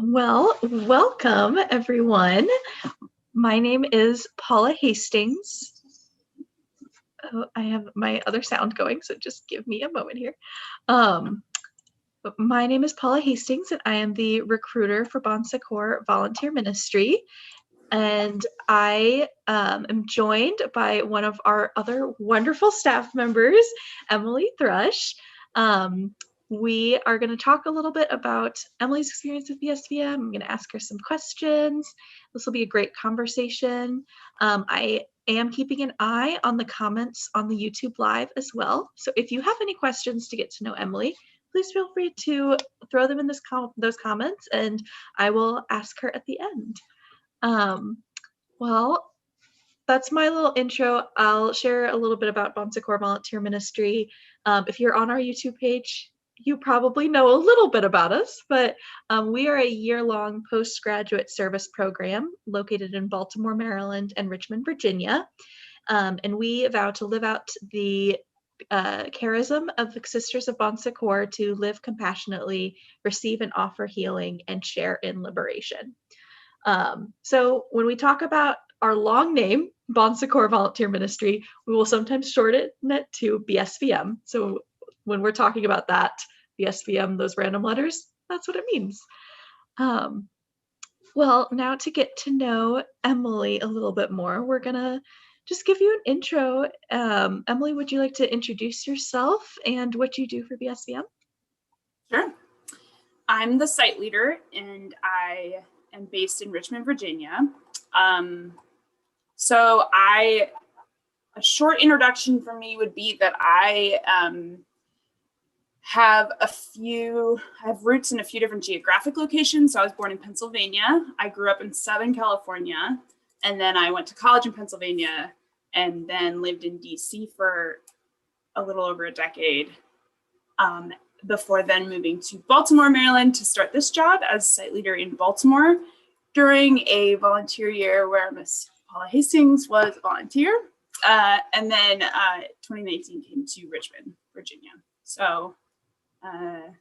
Welcome everyone. My name is Paula Hastings. Oh, I have my other sound going, so just give me a moment here. My name is Paula Hastings, and I am the recruiter for Secours Volunteer Ministry. And I am joined by one of our other wonderful staff members, Emily Thrush. We are going to talk a little bit about Emily's experience with BSVM. I'm going to ask her some questions. This will be a great conversation. I am keeping an eye on the comments on the YouTube Live as well. So if you have any questions to get to know Emily, please feel free to throw them in those comments, and I will ask her at the end. Well, that's my little intro. I'll share a little bit about Secours Volunteer Ministry. If you're on our YouTube page, you probably know a little bit about us, but we are a year-long postgraduate service program located in Baltimore, Maryland, and Richmond, Virginia. And we vow to live out the charism of the Sisters of Bon Secours to live compassionately, receive and offer healing, and share in liberation. So when we talk about our long name, Secours Volunteer Ministry, we will sometimes shorten it to BSVM. So when we're talking about that, BSVM, those random letters, that's what it means. Well, now to get to know Emily a little bit more, we're gonna just give you an intro. Emily, would you like to introduce yourself and what you do for BSVM? Sure. I'm the site leader, and I am based in Richmond, Virginia. A short introduction for me would be that I have roots in a few different geographic locations. So I was born in Pennsylvania. I grew up in Southern California, and then I went to college in Pennsylvania, and then lived in DC for a little over a decade. Before then moving to Baltimore, Maryland to start this job as site leader in Baltimore during a volunteer year where Miss Paula Hastings was a volunteer. And then 2019 came to Richmond, Virginia. So I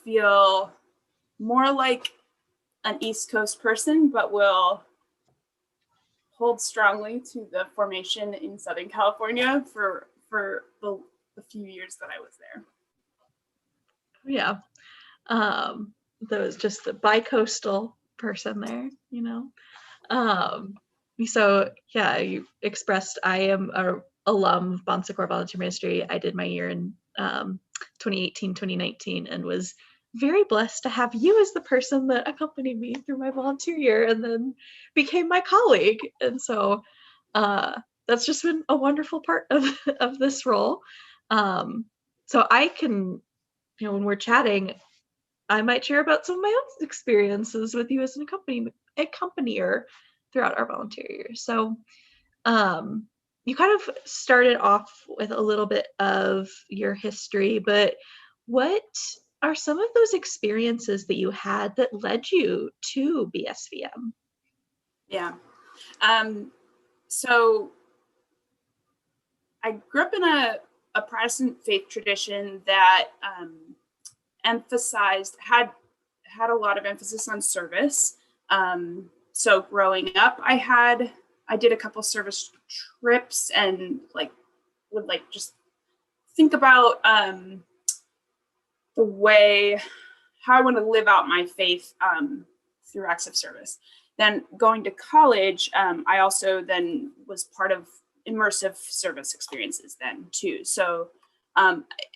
feel more like an East Coast person, but will hold strongly to the formation in Southern California for the few years that I was there. Yeah. There was just the bi-coastal person there, you know. So yeah, you expressed I am a alum of Bon Secours Volunteer Ministry. I did my year in 2018, 2019, and was very blessed to have you as the person that accompanied me through my volunteer year and then became my colleague. And so that's just been a wonderful part of this role. So I can, when we're chatting, I might share about some of my own experiences with you as an accompanier throughout our volunteer years. So you kind of started off with a little bit of your history, but what are some of those experiences that you had that led you to BSVM? Yeah. So I grew up in a Protestant faith tradition that had a lot of emphasis on service. So growing up, I did a couple service trips and would just think about the way how I want to live out my faith through acts of service. Then going to college, I also then was part of immersive service experiences then too. So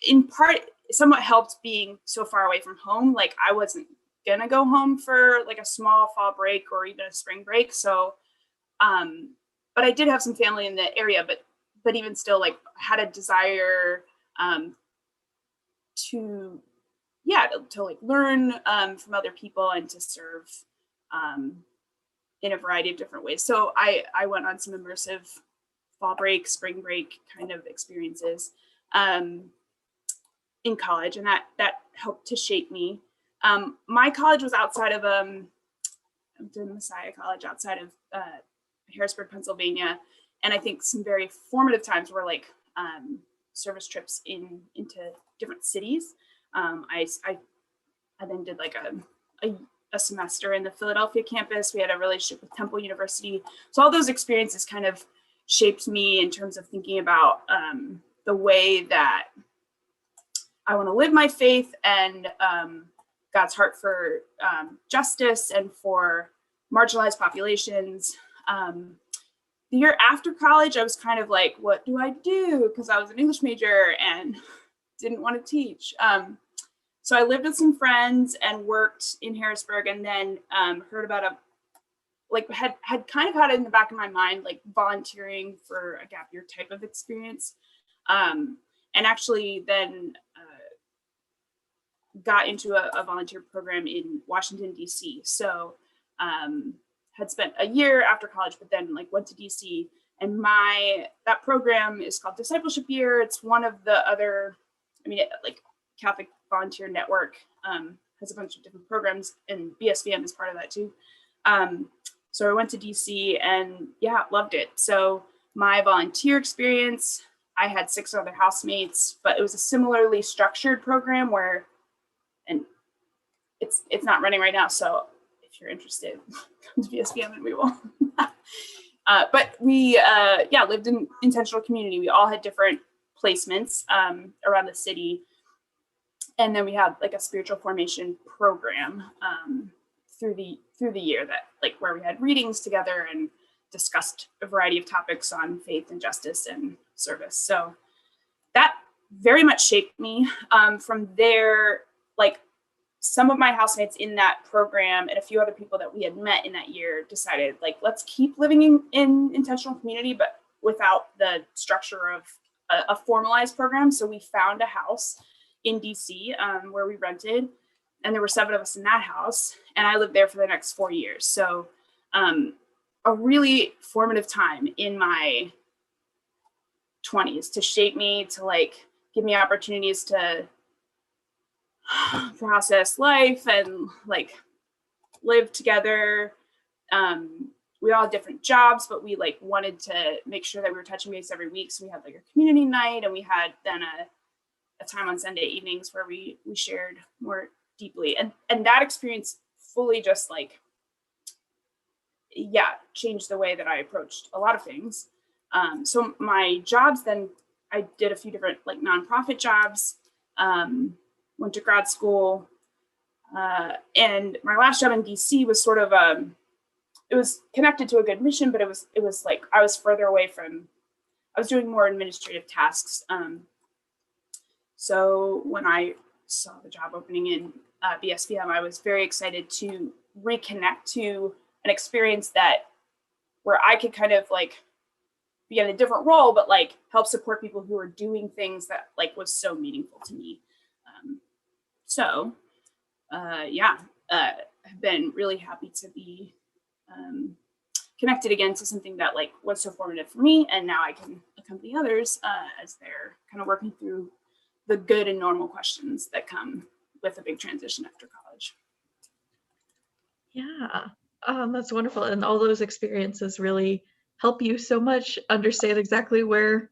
in part, somewhat helped being so far away from home. Like I wasn't gonna go home for like a small fall break or even a spring break. So, but I did have some family in the area, but even still had a desire to learn from other people and to serve in a variety of different ways. So I went on some immersive fall break, spring break kind of experiences in college, and that helped to shape me. My college was outside of Messiah College outside of Harrisburg, Pennsylvania, and I think some very formative times were service trips into different cities. I I then did like a semester in the Philadelphia campus. We had a relationship with Temple University. So all those experiences kind of shaped me in terms of thinking about the way that I want to live my faith and God's heart for justice and for marginalized populations. The year after college, I was kind of like, what do I do? Because I was an English major and didn't want to teach. So I lived with some friends and worked in Harrisburg, and then heard about had kind of had it in the back of my mind, like volunteering for a gap year type of experience. And actually then got into a volunteer program in Washington, DC. So had spent a year after college, but then like went to DC, and that program is called Discipleship Year. It's one of the other, like Catholic Volunteer Network has a bunch of different programs, and BSVM is part of that too. So I went to DC and loved it. So my volunteer experience, I had 6 other housemates, but it was a similarly structured program where, and it's not running right now. So if you're interested, come to BSVM and we will. But we, lived in intentional community. We all had different placements around the city. And then we had like a spiritual formation program through the year that where we had readings together and discussed a variety of topics on faith and justice and service. So that very much shaped me. From there, some of my housemates in that program and a few other people that we had met in that year decided let's keep living in intentional community, but without the structure of a formalized program. So we found a house in DC where we rented, and there were 7 of us in that house, and I lived there for the next 4 years. So a really formative time in my 20s to shape me, to give me opportunities to process life and live together. We all had different jobs, but we wanted to make sure that we were touching base every week. So we had a community night, and we had then a time on Sunday evenings where we shared more deeply. And that experience fully just changed the way that I approached a lot of things. So my jobs then, I did a few different nonprofit jobs, went to grad school, and my last job in DC was sort of it was connected to a good mission, but it was I was further away from, I was doing more administrative tasks. So when I saw the job opening in BSVM, I was very excited to reconnect to an experience where I could kind of be in a different role, but help support people who are doing things that was so meaningful to me. I've been really happy to be connected again to something that was so formative for me, and now I can accompany others as they're kind of working through the good and normal questions that come with a big transition after college. Yeah, that's wonderful. And all those experiences really help you so much understand exactly where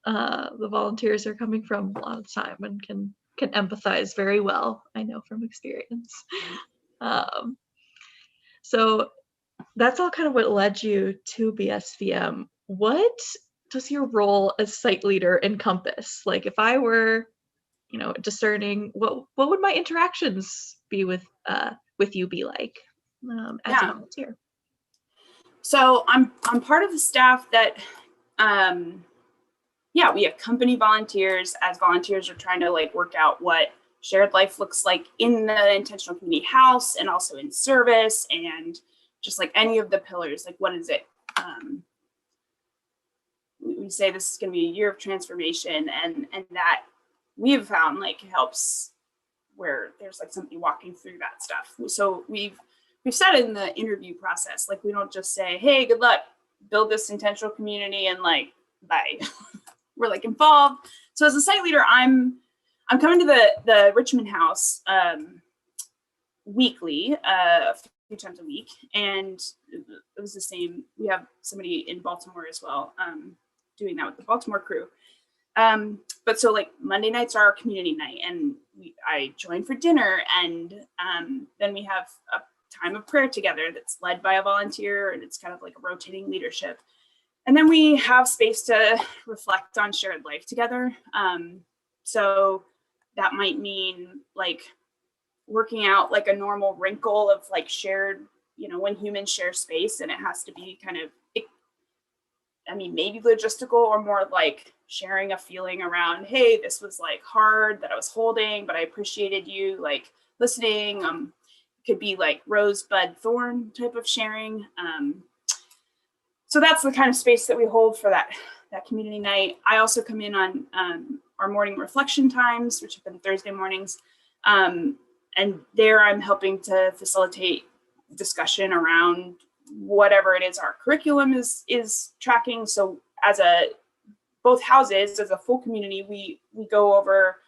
the volunteers are coming from a lot of the time, and can empathize very well, I know from experience. So that's all kind of what led you to BSVM. What does your role as site leader encompass? If I were, discerning, what would my interactions be with you be like as a volunteer? So I'm part of the staff that we accompany volunteers as volunteers are trying to work out what shared life looks like in the intentional community house, and also in service, and just any of the pillars, what is it? We say this is going to be a year of transformation, and that we have found helps where there's somebody walking through that stuff. So we've said in the interview process, we don't just say, hey, good luck, build this intentional community, and bye. We're involved. So as a site leader, I'm coming to the Richmond house weekly, a few times a week, and it was the same. We have somebody in Baltimore as well, doing that with the Baltimore crew. But so like Monday nights are our community night, and I join for dinner, and then we have a time of prayer together that's led by a volunteer, and it's kind of like a rotating leadership. And then we have space to reflect on shared life together. So that might mean like working out like a normal wrinkle of like shared, when humans share space, and it has to be kind of, maybe logistical, or more like sharing a feeling around, hey, this was like hard that I was holding, but I appreciated you like listening. Could be like rosebud thorn type of sharing. So that's the kind of space that we hold for that community night. I also come in on our morning reflection times, which have been Thursday mornings. And there I'm helping to facilitate discussion around whatever it is our curriculum is tracking. So both houses, as a full community, we go over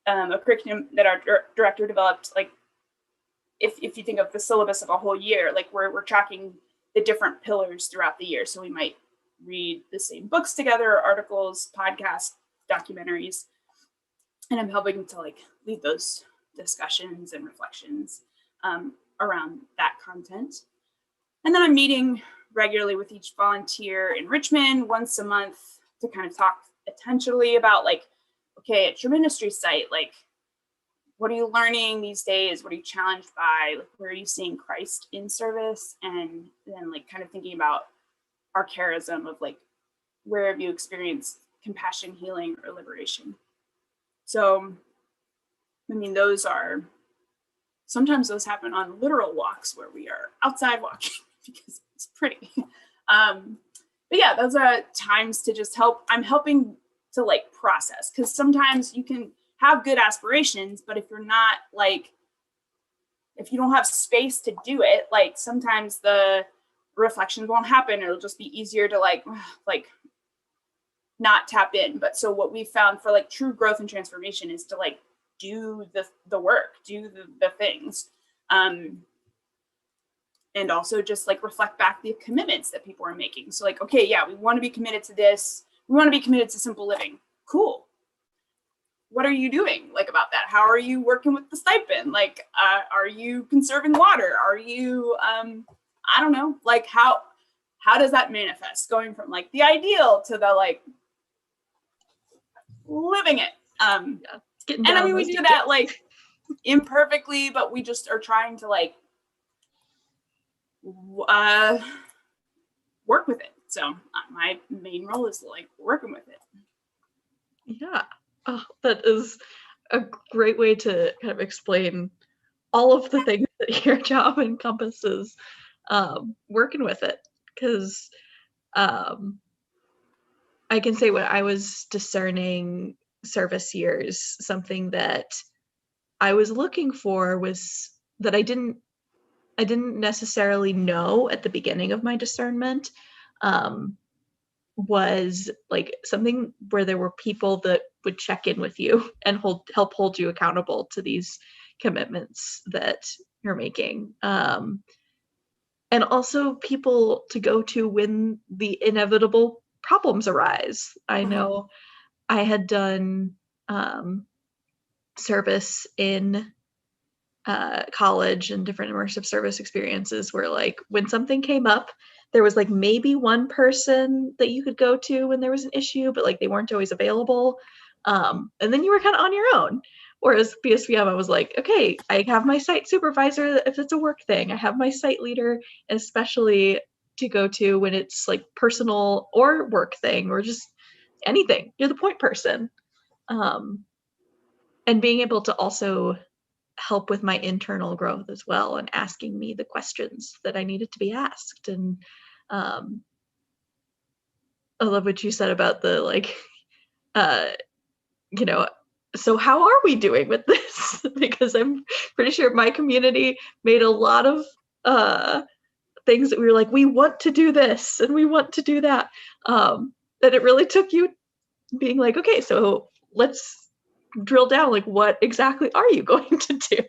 a curriculum that our director developed. Like if you think of the syllabus of a whole year, like we're tracking the different pillars throughout the year. So we might read the same books together, articles, podcasts, documentaries, and I'm helping to like lead those discussions and reflections around that content. And then I'm meeting regularly with each volunteer in Richmond once a month to kind of talk intentionally about like, okay, at your ministry site, like, what are you learning these days? What are you challenged by? Like, where are you seeing Christ in service? And then like kind of thinking about our charism of like, where have you experienced compassion, healing, or liberation? So, sometimes those happen on literal walks where we are outside walking because it's pretty. But yeah, those are times to just help. I'm helping to like process, because sometimes you can have good aspirations, but if you're not like, if you don't have space to do it, like sometimes the reflections won't happen. It'll just be easier to like not tap in. But so what we found for like true growth and transformation is to like do the work, do the things. And also just like reflect back the commitments that people are making. So like, okay, yeah, we want to be committed to this. We want to be committed to simple living. Cool. What are you doing like about that? How are you working with the stipend? Like, are you conserving water? Are you, I don't know, like how does that manifest, going from like the ideal to the like living it? And we do that like imperfectly, but we just are trying to like work with it. So my main role is like working with it. Yeah. Oh, that is a great way to kind of explain all of the things that your job encompasses, working with it. Because I can say when I was discerning service years, something that I was looking for was that I didn't necessarily know at the beginning of my discernment, was like something where there were people that would check in with you and help hold you accountable to these commitments that you're making. And also people to go to when the inevitable problems arise. I know I had done service in college and different immersive service experiences where like when something came up, there was like maybe one person that you could go to when there was an issue, but like they weren't always available. And then you were kind of on your own. Whereas BSVM, I was like, okay, I have my site supervisor if it's a work thing. I have my site leader, especially to go to when it's like personal or work thing or just anything. You're the point person. And being able to also help with my internal growth as well and asking me the questions that I needed to be asked. And I love what you said about the like, so how are we doing with this? Because I'm pretty sure my community made a lot of things that we were like, we want to do this and we want to do that. That it really took you being like, okay, so let's drill down, like what exactly are you going to do?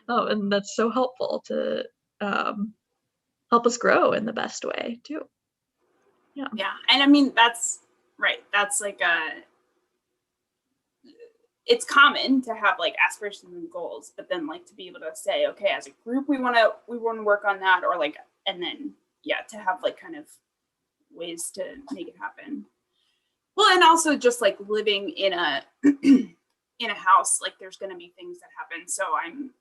And that's so helpful to help us grow in the best way too. Yeah. And that's right. That's like it's common to have like aspirations and goals, but then like to be able to say, okay, as a group, we want to work on that, or like, and then to have like kind of ways to make it happen. Well, and also just like living in a in a house, like there's going to be things that happen. So I'm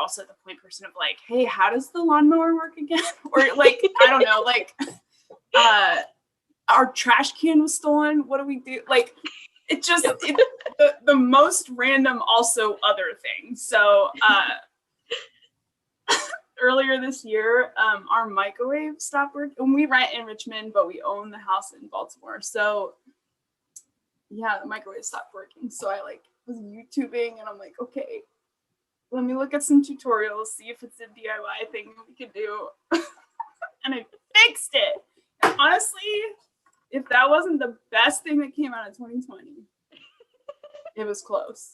also the point person of like, hey, how does the lawnmower work again? Or like, I don't know, like our trash can was stolen. What do we do? Like, it just the most random also other things. So earlier this year, our microwave stopped working. And we rent in Richmond, but we own the house in Baltimore. So the microwave stopped working. So I like was YouTubing and I'm like, okay, let me look at some tutorials, see if it's a DIY thing we could do. And I fixed it. And honestly, if that wasn't the best thing that came out of 2020, it was close.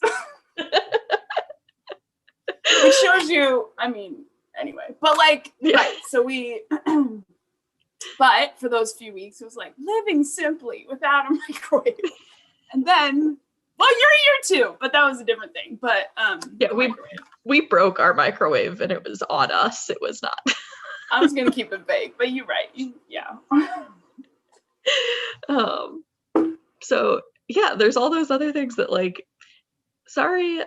Which shows you, I mean, anyway, but like, right. So but for those few weeks, it was like living simply without a microwave. And then, well, you're here too, but that was a different thing. But we broke our microwave and it was on us. It was not. I was going to keep it vague, but you're right. So there's all those other things that like, sorry,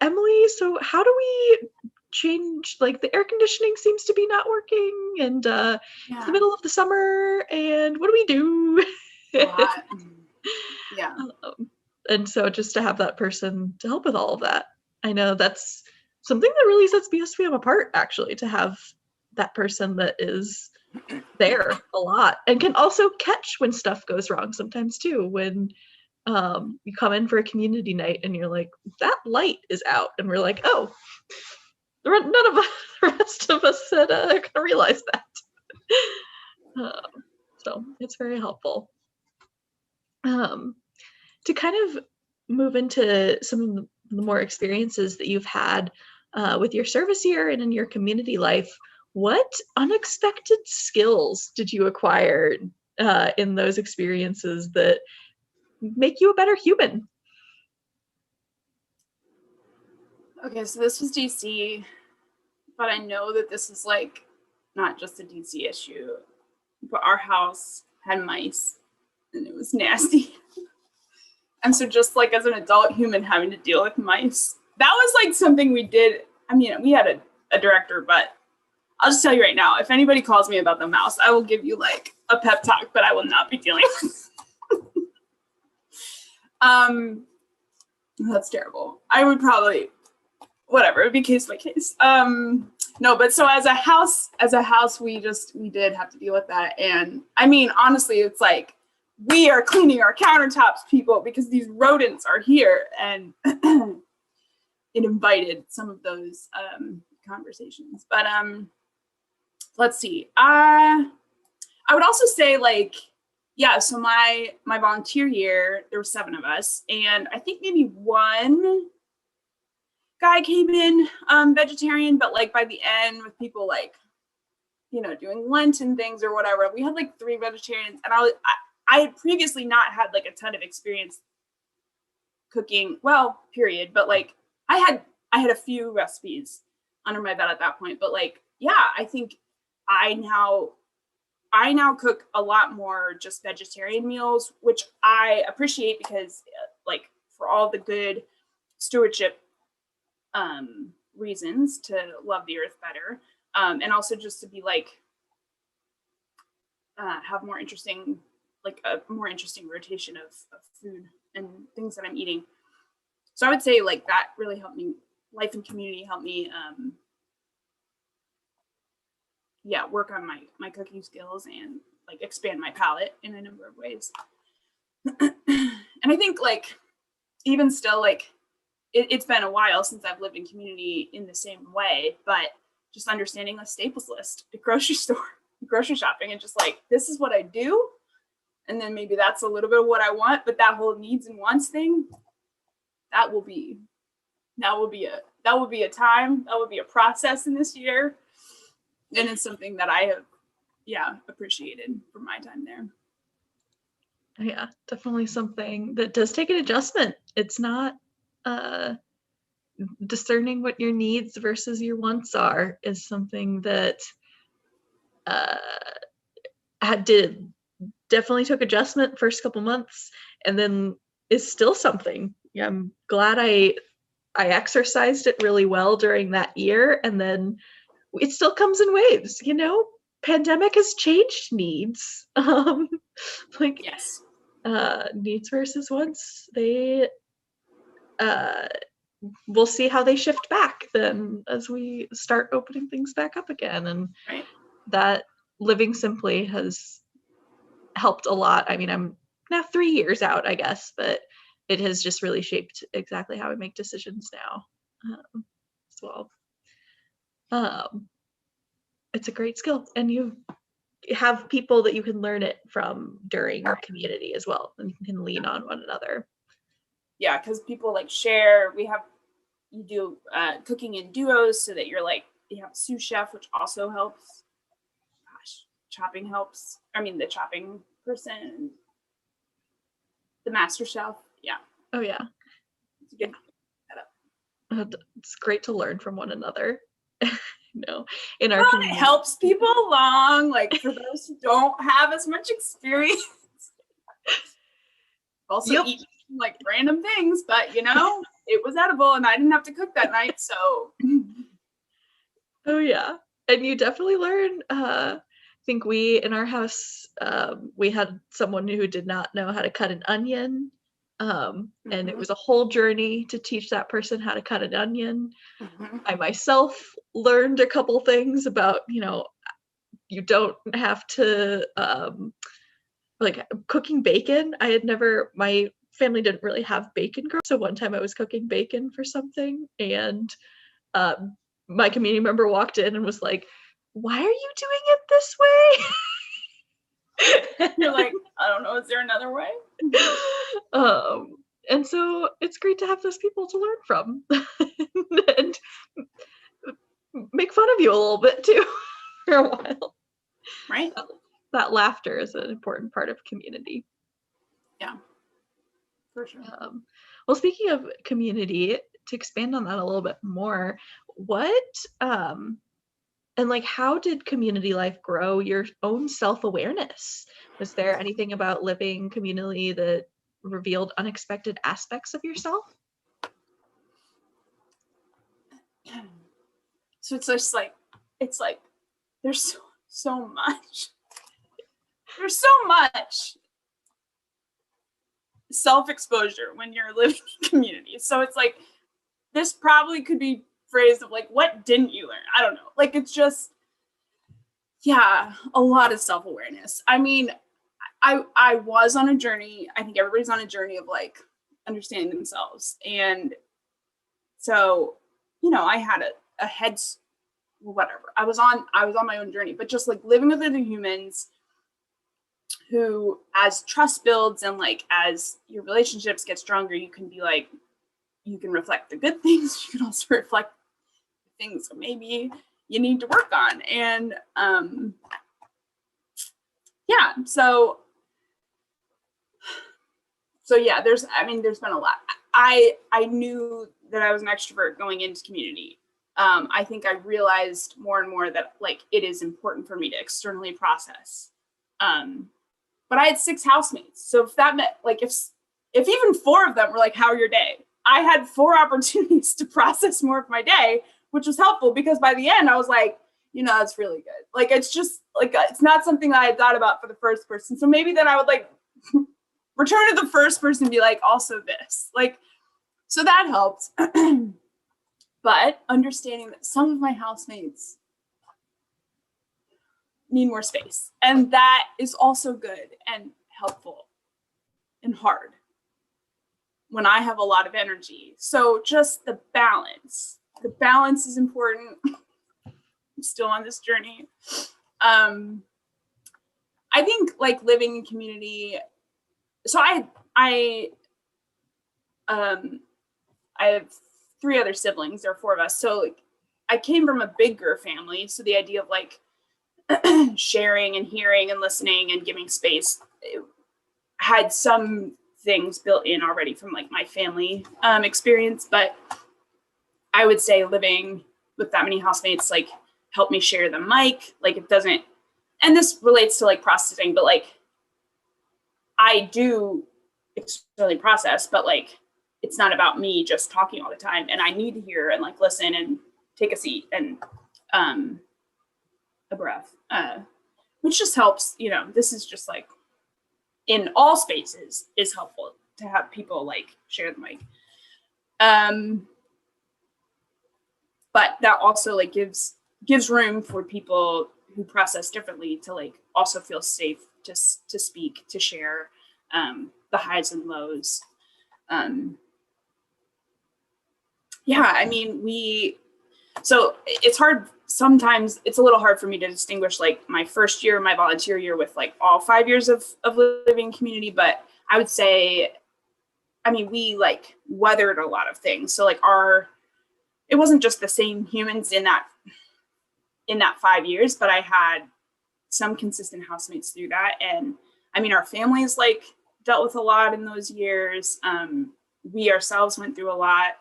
Emily, so how do we change, like the air conditioning seems to be not working and it's the middle of the summer and what do we do? And so just to have that person to help with all of that, I know that's something that really sets BSVM apart, actually, to have that person that is there a lot and can also catch when stuff goes wrong sometimes too, when you come in for a community night and you're like, that light is out, and we're like, oh, none of the rest of us had kind of realized that. So it's very helpful. To kind of move into some of the more experiences that you've had with your service year and in your community life, what unexpected skills did you acquire in those experiences that make you a better human? Okay, so this was DC, but I know that this is like not just a DC issue, but our house had mice and it was nasty. And so just like as an adult human having to deal with mice, that was like something we did. I mean, we had a director, but I'll just tell you right now, if anybody calls me about the mouse, I will give you like a pep talk, but I will not be dealing with that's terrible. I would probably, whatever, it'd be case by case. No, but so as a house, we did have to deal with that. And I mean, honestly, it's like, we are cleaning our countertops, people, because these rodents are here. And it invited some of those conversations. But let's see. I would also say like, so my volunteer year, there were 7 of us. And I think maybe one guy came in vegetarian, but like by the end with people like, doing Lenten things or whatever, we had like 3 vegetarians. And I had previously not had like a ton of experience cooking, well, period. But like I had a few recipes under my belt at that point. But like, I think I now cook a lot more just vegetarian meals, which I appreciate because like for all the good stewardship reasons to love the earth better. And also just to be like, have more interesting, like a more interesting rotation of food and things that I'm eating. So I would say like that really helped me. Life and community helped me, work on my cooking skills and like expand my palate in a number of ways. And I think like, even still, like it's been a while since I've lived in community in the same way, but just understanding a staples list at grocery store, grocery shopping, and just like, this is what I do. And then maybe that's a little bit of what I want, but that whole needs and wants thing, that will be a time, that will be a process in this year. And it's something that I have, appreciated for my time there. Yeah, definitely something that does take an adjustment. It's not discerning what your needs versus your wants are is something that uh, definitely took adjustment first couple months, and then is still something. Yeah, I'm glad I exercised it really well during that year, and then it still comes in waves. Pandemic has changed needs. Like Yes. needs versus wants. They we'll see how they shift back then as we start opening things back up again, and Right. that living simply has helped a lot. I mean, I'm now 3 years out, I guess, but it has just really shaped exactly how I make decisions now, as well. Um, it's a great skill, and you have people that you can learn it from during community as well, and you can lean on one another. Yeah, because people like share. You do cooking in duos so that you have a sous chef, which also helps. Gosh, chopping helps. I mean, the chopping person, the master chef. Yeah, Oh yeah, it's a good setup. it's great to learn from one another. In our Well, it community. helps people along, like for those who don't have as much experience. Also Yep. eat like random things, but it was edible and I didn't have to cook that night, so Oh yeah, and you definitely learn. I think we in our house, we had someone who did not know how to cut an onion, and it was a whole journey to teach that person how to cut an onion. I myself learned a couple things about, you don't have to, like cooking bacon. My family didn't really have bacon growing up, so one time I was cooking bacon for something, and my community member walked in and was like, "Why are you doing it this way?" you're like, I don't know, is there another way? And so it's great to have those people to learn from and make fun of you a little bit too for a while. Right? That laughter is an important part of community. Yeah, for sure. Well, speaking of community, to expand on that a little bit more, what and like how did community life grow your own self-awareness? Was there anything about living communally that revealed unexpected aspects of yourself? So it's like there's so much. There's so much self-exposure when you're living in community. So it's like this probably could be phrased of like, what didn't you learn? I don't know. Like it's just a lot of self-awareness. I mean, I was on a journey. I think everybody's on a journey of like understanding themselves. And so, I had a head, whatever. I was on my own journey, but just like living with other humans who, as trust builds and like as your relationships get stronger, you can be like, you can reflect the good things. You can also reflect the things that maybe you need to work on. And so yeah, there's been a lot. I knew that I was an extrovert going into community. I think I realized more and more that like it is important for me to externally process. But I had 6 housemates, so if that meant like if even 4 of them were like, "How are your day?" I had 4 opportunities to process more of my day, which was helpful because by the end I was like, it's really good. Like it's just like it's not something I had thought about for the first person. So maybe then I would like return to the first person and be like, also this. Like, so that helped. But understanding that some of my housemates need more space. And that is also good and helpful and hard when I have a lot of energy. So just the balance. The balance is important. I'm still on this journey. I think like living in community. So I have 3 other siblings. There are 4 of us. So like, I came from a bigger family. So the idea of like sharing and hearing and listening and giving space, had some things built in already from like my family experience, but I would say living with that many housemates like helped me share the mic. Like it doesn't, and this relates to like processing, but like I do externally process, but like it's not about me just talking all the time, and I need to hear and like listen and take a seat and a breath, which just helps. You know, this is just like in all spaces is helpful to have people like share the mic. But that also like gives room for people who process differently to like also feel safe to speak, to share the highs and lows. Yeah, I mean, so it's hard, sometimes it's a little hard for me to distinguish like my first year, my volunteer year with like all 5 years of living in community, but I would say, I mean, we like weathered a lot of things. So like it wasn't just the same humans in that 5 years, but I had some consistent housemates through that. And I mean, our families like dealt with a lot in those years. We ourselves went through a lot.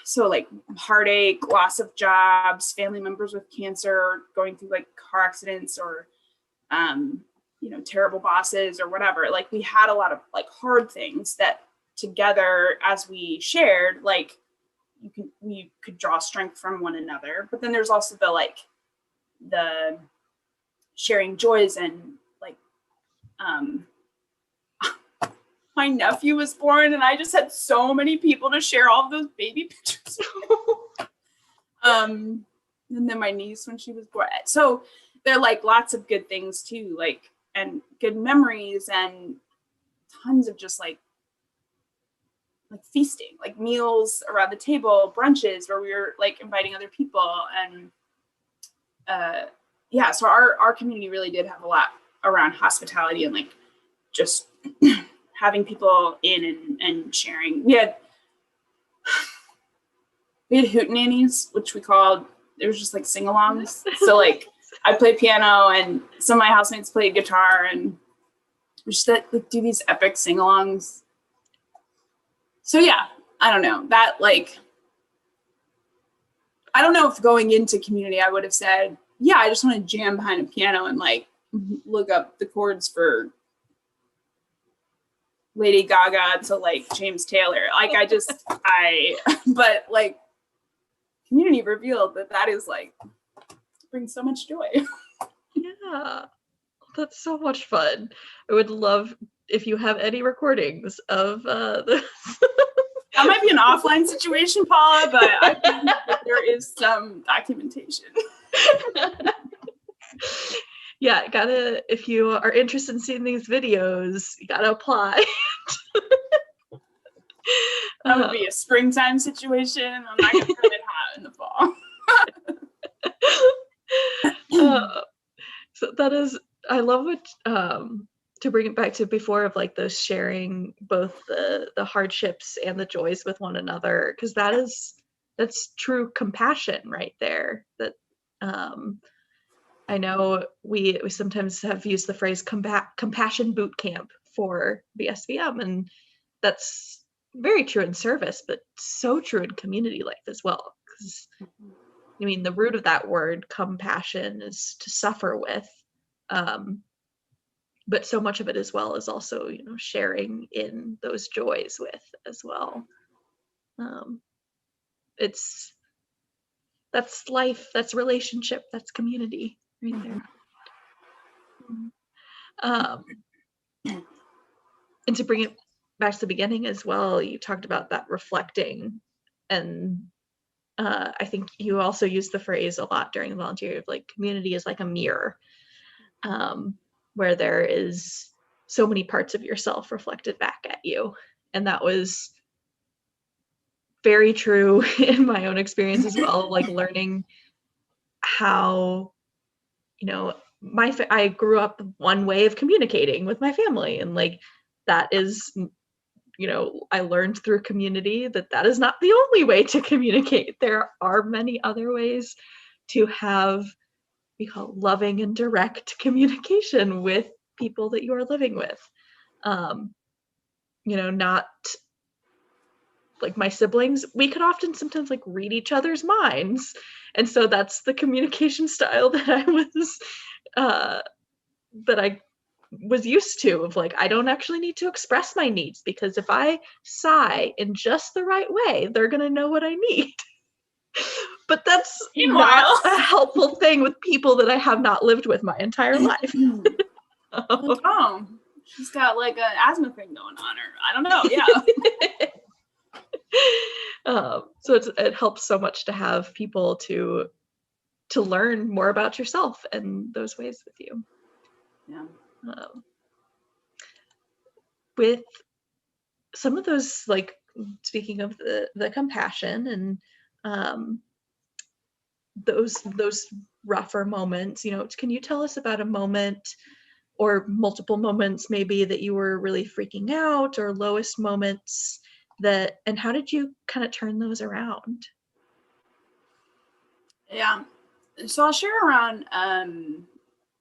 So like heartache, loss of jobs, family members with cancer, going through like car accidents or, you know, terrible bosses or whatever. Like we had a lot of like hard things that together as we shared, like we could draw strength from one another. But then there's also the sharing joys and like, my nephew was born and I just had so many people to share all of those baby pictures. And then my niece when she was born. So there are like lots of good things too, like, and good memories and tons of just like feasting, like meals around the table, brunches where we were like inviting other people. And yeah, so our community really did have a lot around hospitality and like just having people in and sharing. We had hootenannies, which we called, it was just like sing-alongs. So like I played piano and some of my housemates played guitar and we just like do these epic sing-alongs. So yeah, I don't know, that like, I don't know if going into community I would have said, yeah, I just want to jam behind a piano and like look up the chords for Lady Gaga to like James Taylor. Like but like community revealed that is like brings so much joy. Yeah, that's so much fun. I would love if you have any recordings of this. That might be an offline situation, Paula, but I think that there is some documentation. Yeah, if you are interested in seeing these videos, you gotta apply. That would be a springtime situation. I'm not gonna put it hot in the fall. So that is, I love what, to bring it back to before of like those sharing both the hardships and the joys with one another, because that's true compassion right there. That I know we sometimes have used the phrase compassion boot camp for BSVM, and that's very true in service, but so true in community life as well. Because I mean, the root of that word compassion is to suffer with, but so much of it as well is also, you know, sharing in those joys with as well. That's life, that's relationship, that's community right there. And to bring it back to the beginning as well, you talked about that reflecting, and I think you also used the phrase a lot during the volunteer of like community is like a mirror, where there is so many parts of yourself reflected back at you. And that was very true in my own experience as well, like learning how, you know, I grew up one way of communicating with my family, and like that is, you know, I learned through community that is not the only way to communicate. There are many other ways to have, we call loving and direct communication with people that you are living with. You know, not like my siblings, we could often sometimes like read each other's minds. And so that's the communication style that I was used to, of like, I don't actually need to express my needs, because if I sigh in just the right way, they're going to know what I need. But that's not a helpful thing with people that I have not lived with my entire life. Oh, she's got like an asthma thing going on, or I don't know. Yeah. So it helps so much to have people to learn more about yourself and those ways with you. Yeah. With some of those, like, speaking of the compassion and those rougher moments, you know, can you tell us about a moment or multiple moments maybe that you were really freaking out, or lowest moments and how did you kind of turn those around? Yeah. So I'll share around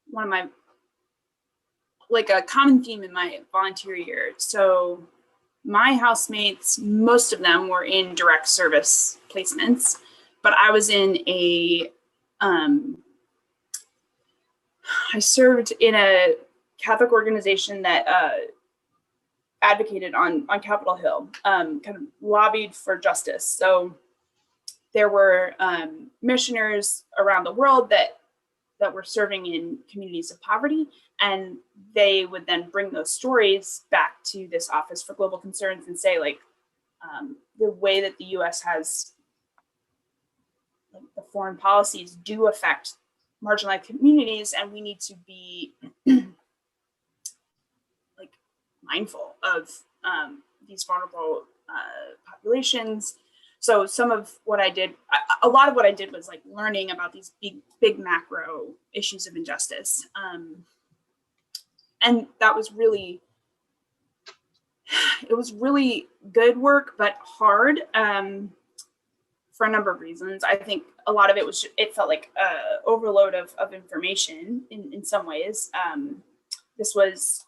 one of my, like, a common theme in my volunteer year. So my housemates, most of them were in direct service placements, but I was in I served in a Catholic organization that advocated on Capitol Hill, kind of lobbied for justice. So there were missioners around the world that were serving in communities of poverty, and they would then bring those stories back to this Office for Global Concerns and say, like, the way that the U.S. has, like, the foreign policies do affect marginalized communities, and we need to be like mindful of these vulnerable populations. So some of what I did, a lot of what I did was like learning about these big macro issues of injustice. And that was really, it was really good work, but hard for a number of reasons. I think a lot of it was, it felt like overload of information in some ways. This was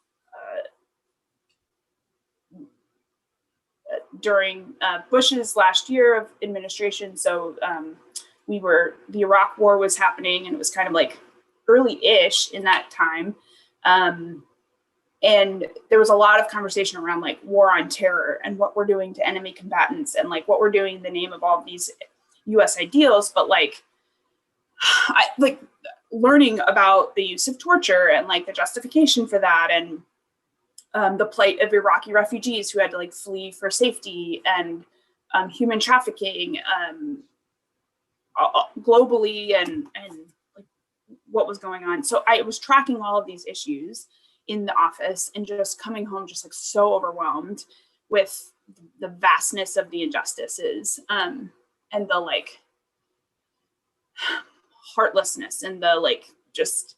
during Bush's last year of administration. So the Iraq war was happening, and it was kind of like early-ish in that time. And there was a lot of conversation around like war on terror and what we're doing to enemy combatants and like what we're doing in the name of all of these US ideals. But like, I like learning about the use of torture and like the justification for that, and the plight of Iraqi refugees who had to like flee for safety, and human trafficking globally, and like what was going on. So I was tracking all of these issues in the office and just coming home just like so overwhelmed with the vastness of the injustices and the like heartlessness and the like just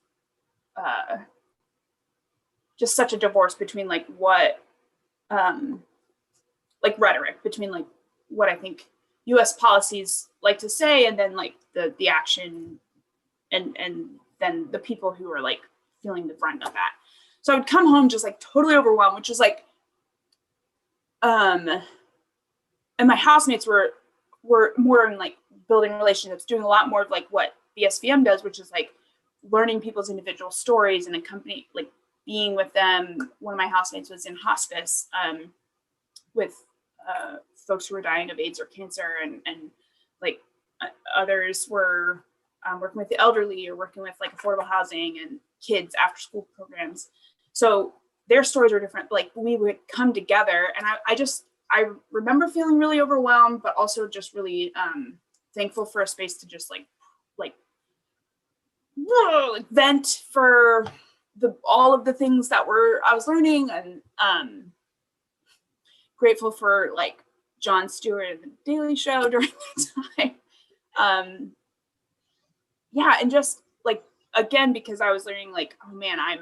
such a divorce between like what like rhetoric between like what I think US policies like to say, and then like the action and then the people who are like feeling the brunt of that. So I would come home just like totally overwhelmed, which is like and my housemates were more in like building relationships, doing a lot more of like what BSVM does, which is like learning people's individual stories and accompanying, like being with them. One of my housemates was in hospice with folks who were dying of AIDS or cancer, and like others were working with the elderly or working with like affordable housing and kids after school programs. So their stories were different. Like we would come together, and I remember feeling really overwhelmed, but also just really thankful for a space to just like vent for all of the things that I was learning, and grateful for like Jon Stewart and the Daily Show during that time. Yeah, and just like again, because I was learning like, oh man, I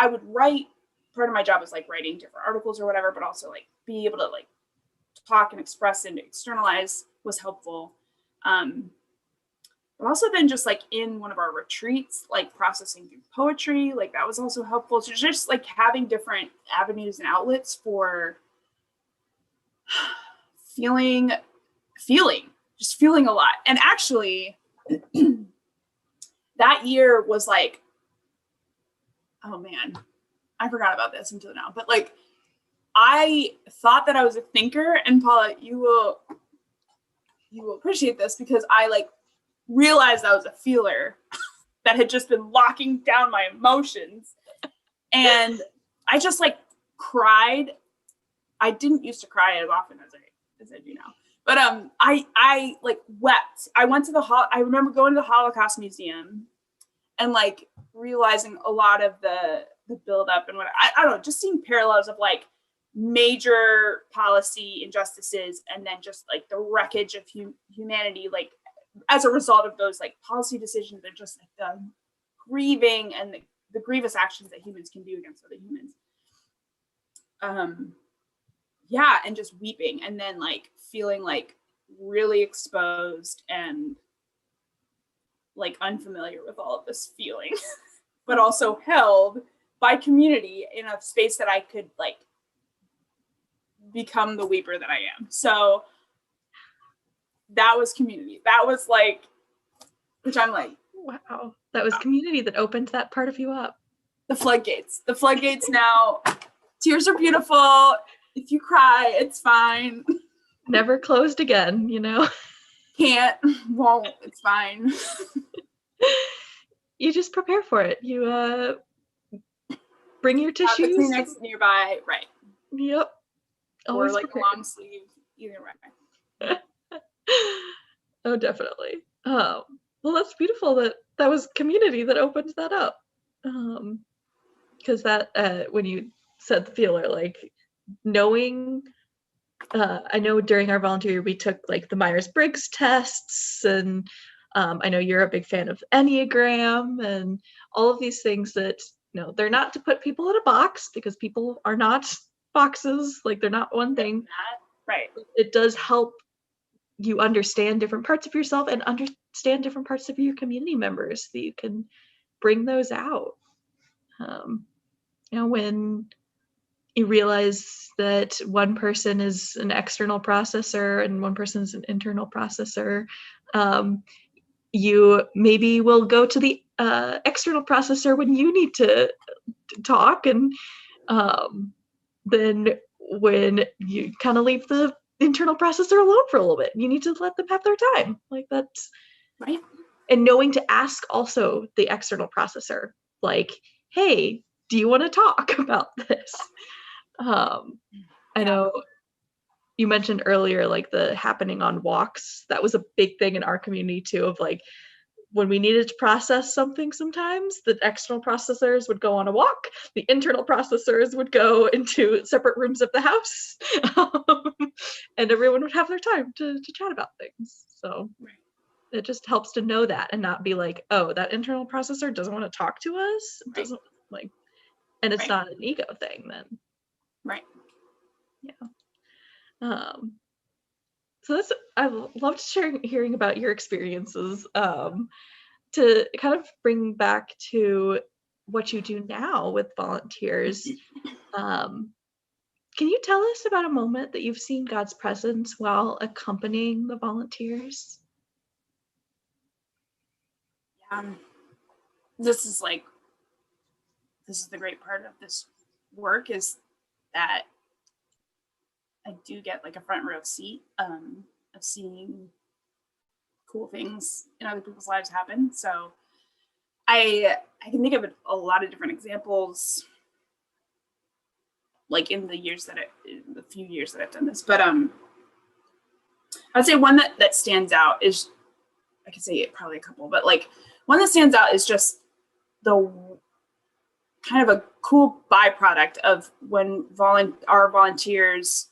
would write. Part of my job is like writing different articles or whatever, but also like be able to like talk and express and externalize was helpful. But but also then just like in one of our retreats, like processing through poetry, like that was also helpful. So just like having different avenues and outlets for feeling a lot. And actually that year was like, oh man, I forgot about this until now, but like I thought that I was a thinker, and Paula, you will appreciate this, because I like realized I was a feeler that had just been locking down my emotions. And I just like cried. I didn't used to cry as often as I do now. But I like wept. I went to I remember going to the Holocaust Museum and like realizing a lot of the buildup and what I don't know, just seeing parallels of like major policy injustices and then just like the wreckage of humanity, like as a result of those like policy decisions, and just like the grieving and the grievous actions that humans can do against other humans. Yeah, and just weeping, and then like feeling like really exposed and like unfamiliar with all of this feeling, but also held by community in a space that I could like become the weeper that I am. So that was community. That was like, which I'm like, wow, that was community that opened that part of you up. The floodgates now. Tears are beautiful. If you cry, it's fine. Never closed again, you know? Can't, won't, it's fine. You just prepare for it. You bring your tissues. Have the Kleenex nearby, right. Yep. Always or like prepared. A long sleeve, either way. Oh, definitely. Well, that's beautiful that was community that opened that up. Because that, when you said the feeler, like knowing, I know during our volunteer year, we took like the Myers-Briggs tests, and I know you're a big fan of Enneagram and all of these things that, you know, they're not to put people in a box, because people are not boxes, like they're not one thing. Right. It does help you understand different parts of yourself and understand different parts of your community members, so you can bring those out. You know, when you realize that one person is an external processor and one person is an internal processor, you maybe will go to the external processor when you need to talk, and then when you kind of leave the internal processor alone for a little bit, you need to let them have their time. Like that's right. And knowing to ask also the external processor, like, hey, do you want to talk about this? I know you mentioned earlier, like the happening on walks. That was a big thing in our community too, of like, when we needed to process something, sometimes the external processors would go on a walk, the internal processors would go into separate rooms of the house, and everyone would have their time to chat about things. So it just helps to know that and not be like, oh, that internal processor doesn't want to talk to us. It doesn't like, and it's not an ego thing then. Right. Yeah. So I loved hearing about your experiences. To kind of bring back to what you do now with volunteers, can you tell us about a moment that you've seen God's presence while accompanying the volunteers? This is the great part of this work, is that I do get like a front row seat of seeing cool things in other people's lives happen. So I can think of a lot of different examples, like in the few years that I've done this. But I'd say one that stands out is, I could say probably a couple, but like one that stands out is just the kind of a cool byproduct of when our volunteers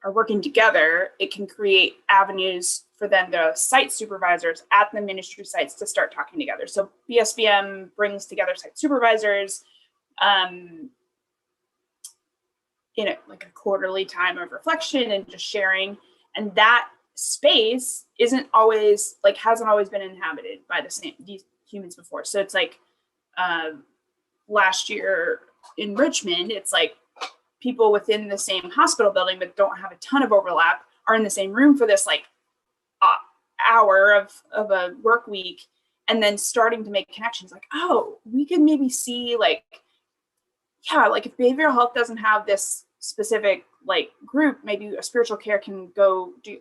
are working together. It can create avenues for then the site supervisors at the ministry sites to start talking together. So BSVM brings together site supervisors in like a quarterly time of reflection and just sharing. And that space isn't always like, hasn't always been inhabited by these humans before. So it's like last year in Richmond, it's like people within the same hospital building but don't have a ton of overlap are in the same room for this like hour of a work week, and then starting to make connections like, oh, we could maybe see like, yeah, like if behavioral health doesn't have this specific like group, maybe a spiritual care can go do.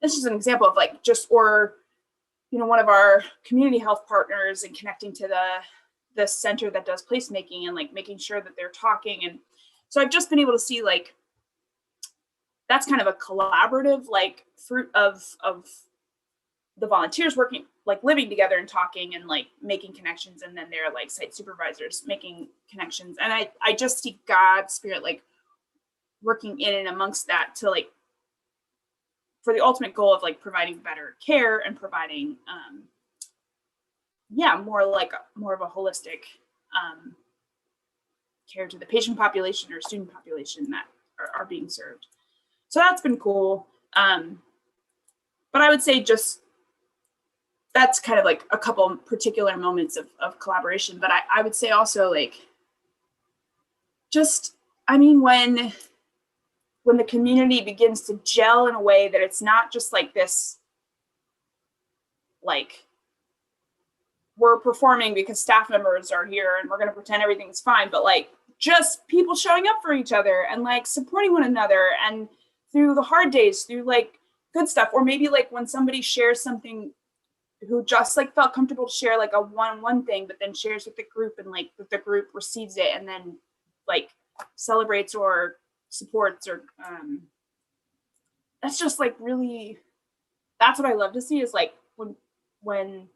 This is an example of like just, or, you know, one of our community health partners and connecting to the center that does placemaking and like making sure that they're talking. And so I've just been able to see like, that's kind of a collaborative like fruit of the volunteers working, like living together and talking and like making connections. And then they're like site supervisors making connections. And I just see God's spirit like working in and amongst that to like, for the ultimate goal of like providing better care and providing, more of a holistic care to the patient population or student population that are being served. So that's been cool. But I would say just, that's kind of like a couple particular moments of collaboration. But I would say also like, just, I mean, when the community begins to gel in a way that it's not just like this, like we're performing because staff members are here and we're going to pretend everything's fine, but like just people showing up for each other and like supporting one another and through the hard days, through like good stuff. Or maybe like when somebody shares something who just like felt comfortable to share like a one-on-one thing, but then shares with the group and like the group receives it and then like celebrates or supports or that's just like really, that's what I love to see is like when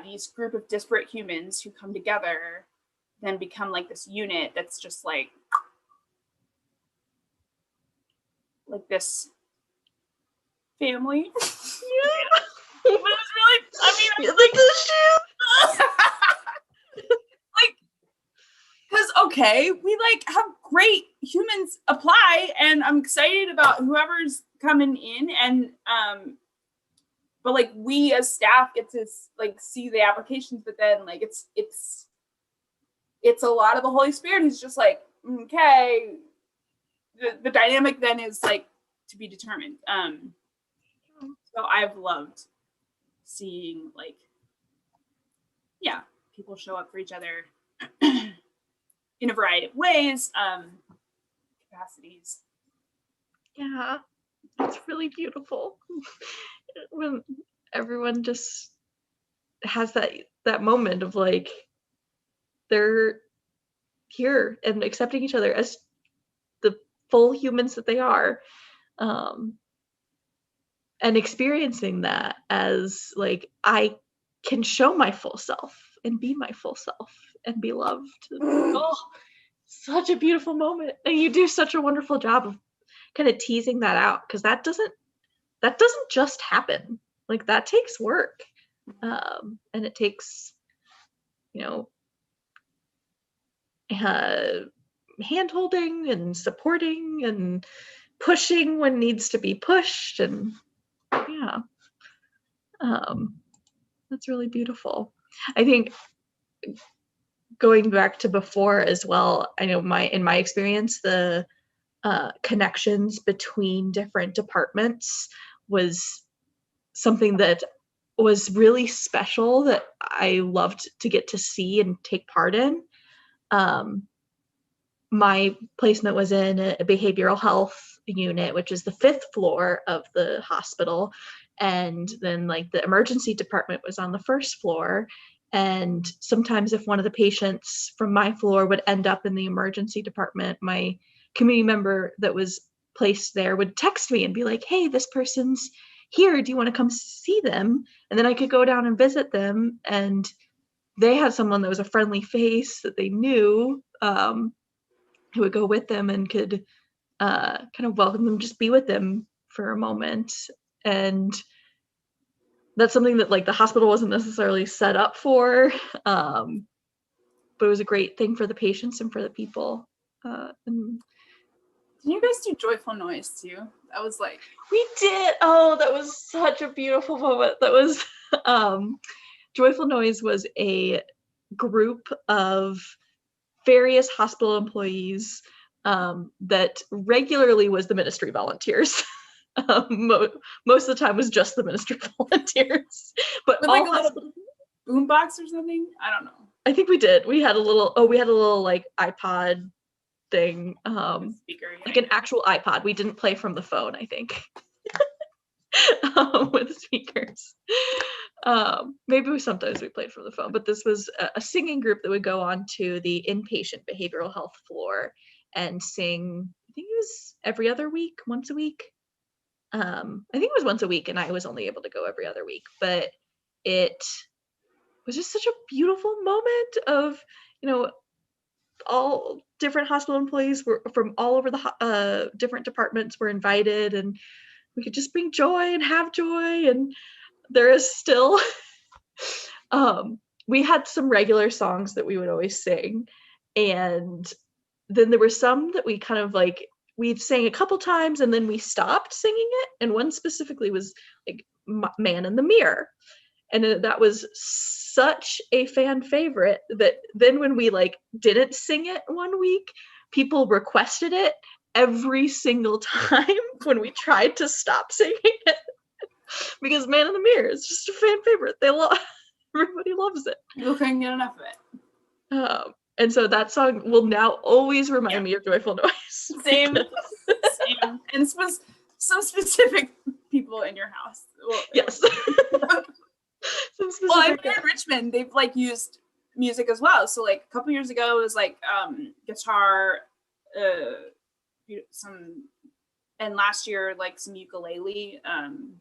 these group of disparate humans who come together then become like this unit that's just like this family. Yeah. But it was really, I mean, like this shit. like, because okay, we like have great humans apply, and I'm excited about whoever's coming in, and but like we as staff get to like see the applications, but then like it's a lot of the Holy Spirit who's just like, okay, the dynamic then is like to be determined. So I've loved seeing like, people show up for each other in a variety of ways, capacities. Yeah, it's really beautiful when everyone just has that moment of like they're here and accepting each other as the full humans that they are, and experiencing that as like I can show my full self and be my full self and be loved. Oh, such a beautiful moment. And you do such a wonderful job of kind of teasing that out, because that doesn't just happen. Like that takes work, and it takes, you know, hand holding and supporting and pushing when needs to be pushed, and that's really beautiful. I think going back to before as well, I know in my experience, the connections between different departments was something that was really special that I loved to get to see and take part in. My placement was in a behavioral health unit, which is the 5th floor of the hospital. And then like the emergency department was on the 1st floor. And sometimes if one of the patients from my floor would end up in the emergency department, my community member that was placed there would text me and be like, hey, this person's here. Do you want to come see them? And then I could go down and visit them. And they had someone that was a friendly face that they knew, who would go with them and could kind of welcome them, just be with them for a moment. And that's something that like the hospital wasn't necessarily set up for, but it was a great thing for the patients and for the people. Can you guys do joyful noise too? That was like, we did. Oh, that was such a beautiful moment. That was Joyful Noise was a group of various hospital employees that regularly was the ministry volunteers. Most of the time was just the ministry volunteers, but with all like a little boombox or something. I don't know. I think we did. We had a little like iPod thing, Speaker, yeah, like an actual iPod. We didn't play from the phone, I think, with speakers. Maybe sometimes we played from the phone, but this was a singing group that would go on to the inpatient behavioral health floor and sing. I think it was every other week, once a week. I think it was once a week, and I was only able to go every other week, but it was just such a beautiful moment of, all different hospital employees were from all over the different departments were invited, and we could just bring joy and have joy. And there is still we had some regular songs that we would always sing, and then there were some that we kind of like we'd sang a couple times and then we stopped singing it, and one specifically was like Man in the Mirror, and that was such a fan favorite that then when we like didn't sing it one week, people requested it every single time when we tried to stop singing it, because Man in the Mirror is just a fan favorite. Everybody loves it. People couldn't get enough of it. And so that song will now always remind me of Joyful Noise. Same. And this was some specific people in your house. Well, yes. Well, I'm in Richmond. They've like used music as well. So like a couple years ago, it was like guitar, some, and last year like some ukulele, and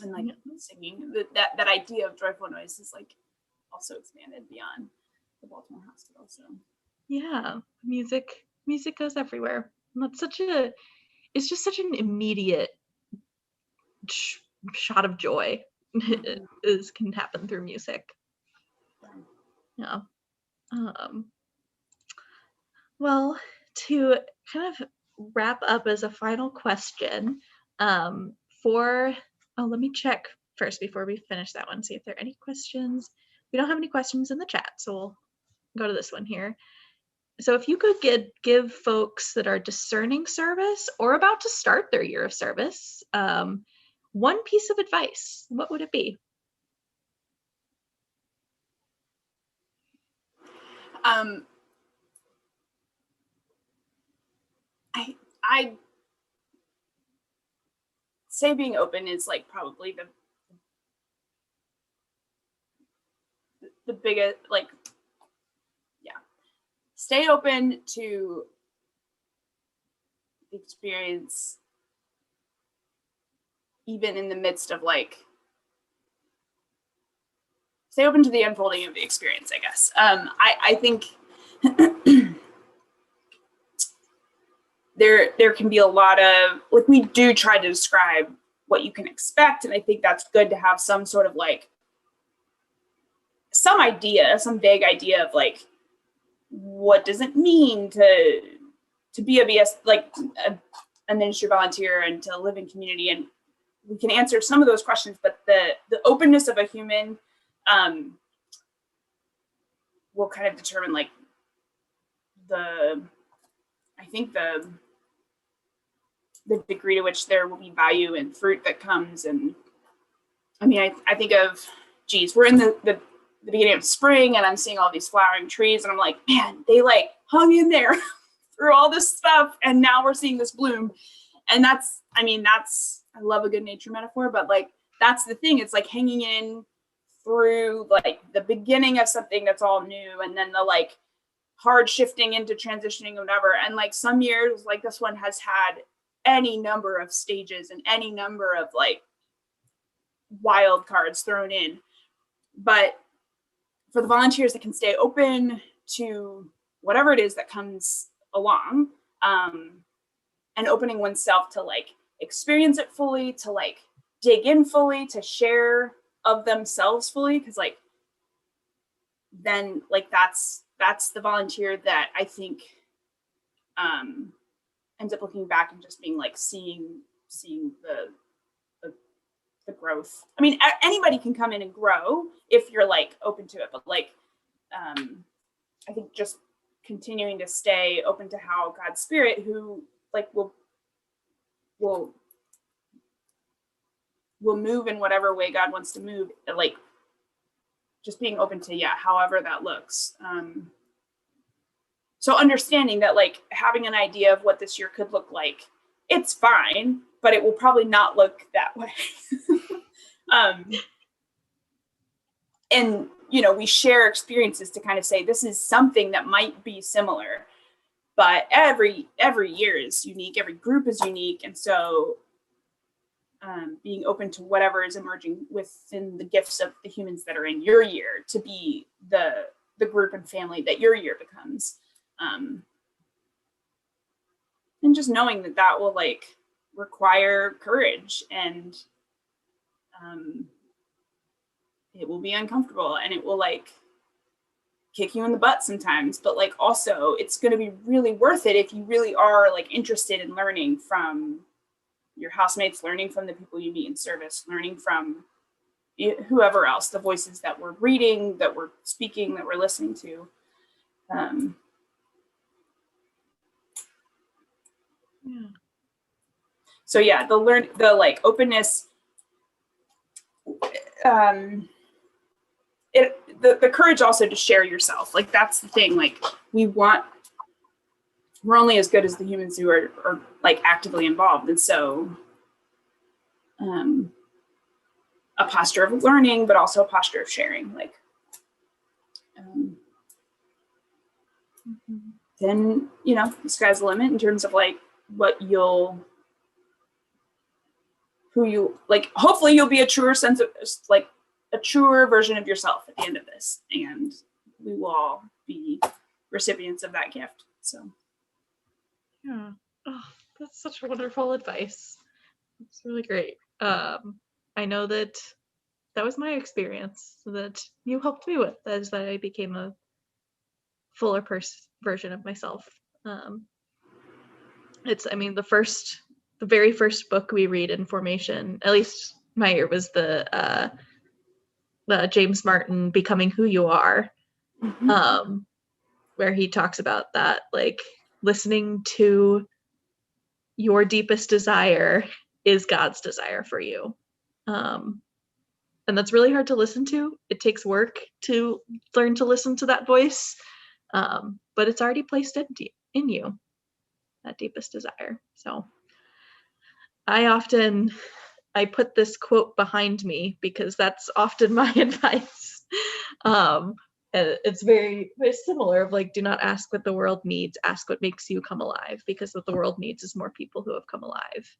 like singing. That idea of Joyful Noise is like also expanded beyond the Baltimore Hospital. So yeah, music goes everywhere. And it's just such an immediate shot of joy. Can happen through music. Yeah. Well, to kind of wrap up as a final question, let me check first before we finish that one, see if there are any questions. We don't have any questions in the chat, so we'll go to this one here. So if you could give folks that are discerning service or about to start their year of service, one piece of advice, what would it be? I say being open is like probably the biggest, like, yeah. Stay open to the experience, even in the midst of like, stay open to the unfolding of the experience, I guess. I think there can be a lot of, like, we do try to describe what you can expect. And I think that's good to have some sort of like, some vague idea of like, what does it mean to be a BS, like a ministry volunteer and to live in community? And we can answer some of those questions, but the openness of a human will kind of determine like the degree to which there will be value and fruit that comes. And I mean, I think of, geez, we're in the beginning of spring and I'm seeing all these flowering trees and I'm like, man, they like hung in there through all this stuff and now we're seeing this bloom. And I love a good nature metaphor, but like, that's the thing. It's like hanging in through like the beginning of something that's all new, and then the like hard shifting into transitioning or whatever. And like some years like this one has had any number of stages and any number of like wild cards thrown in. But for the volunteers that can stay open to whatever it is that comes along, and opening oneself to like experience it fully, to like dig in fully, to share of themselves fully, because like then like that's the volunteer that I think ends up looking back and just being like seeing the growth. I mean, anybody can come in and grow if you're like open to it, but like I think just continuing to stay open to how God's Spirit, who like will move in whatever way God wants to move, like just being open to however that looks. So understanding that like having an idea of what this year could look like, it's fine, but it will probably not look that way. And we share experiences to kind of say this is something that might be similar, but every year is unique, every group is unique, and so being open to whatever is emerging within the gifts of the humans that are in your year to be the group and family that your year becomes, and just knowing that will like require courage, and it will be uncomfortable, and it will like kick you in the butt sometimes, but like also it's going to be really worth it if you really are like interested in learning from your housemates, learning from the people you meet in service, learning from whoever else, the voices that we're reading, that we're speaking, that we're listening to. So yeah, the like openness, the courage also to share yourself. Like that's the thing. Like we're only as good as the humans who are like actively involved. And so a posture of learning, but also a posture of sharing. Like then, the sky's the limit in terms of like hopefully you'll be a truer sense of like a truer version of yourself at the end of this. And we will all be recipients of that gift. So. Yeah. Oh, that's such wonderful advice. It's really great. I know that was my experience that you helped me with, as that I became a fuller version of myself. The very first book we read in formation, at least my year, was the James Martin Becoming Who You Are, where he talks about that, like listening to your deepest desire is God's desire for you. And that's really hard to listen to. It takes work to learn to listen to that voice, but it's already placed in you, that deepest desire. So I put this quote behind me because that's often my advice. And it's very, very similar of like, do not ask what the world needs, ask what makes you come alive, because what the world needs is more people who have come alive.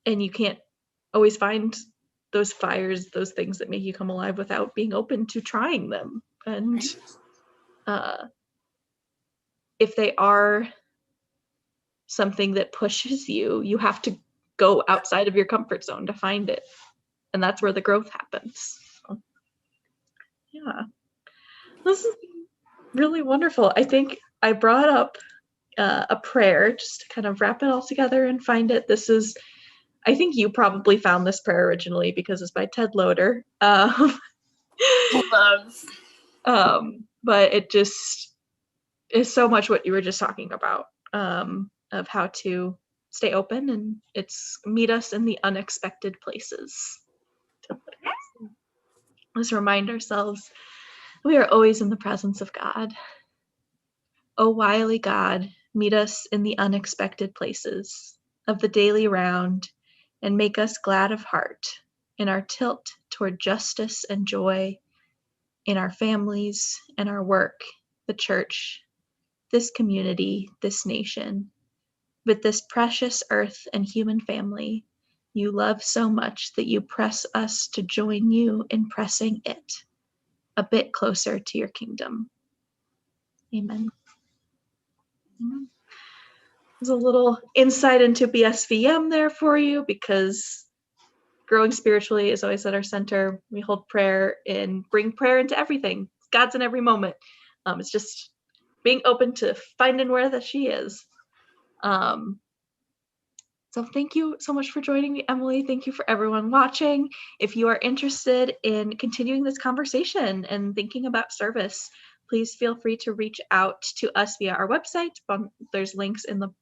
And you can't always find those fires, those things that make you come alive without being open to trying them. And if they are something that pushes you, you have to go outside of your comfort zone to find it. And that's where the growth happens. So, yeah. This is really wonderful. I think I brought up a prayer just to kind of wrap it all together and find it. I think you probably found this prayer originally because it's by Ted Loder. Love. But it just is so much what you were just talking about, of how to stay open, and it's meet us in the unexpected places. Let's remind ourselves we are always in the presence of God. O wily God, meet us in the unexpected places of the daily round, and make us glad of heart in our tilt toward justice and joy, in our families and our work, the church, this community, this nation, with this precious earth and human family you love so much that you press us to join you in pressing it a bit closer to your kingdom. Amen. There's a little insight into BSVM there for you, because growing spiritually is always at our center. We hold prayer and bring prayer into everything. God's in every moment. It's just being open to finding where that she is. So thank you so much for joining me, Emily. Thank you for everyone watching. If you are interested in continuing this conversation and thinking about service, please feel free to reach out to us via our website. There's links in the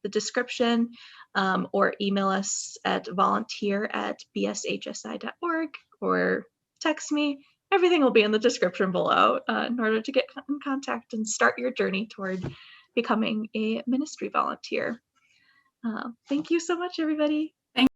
description, or email us at volunteer@bshsi.org, or text me. Everything will be in the description below in order to get in contact and start your journey toward becoming a ministry volunteer. Thank you so much, everybody.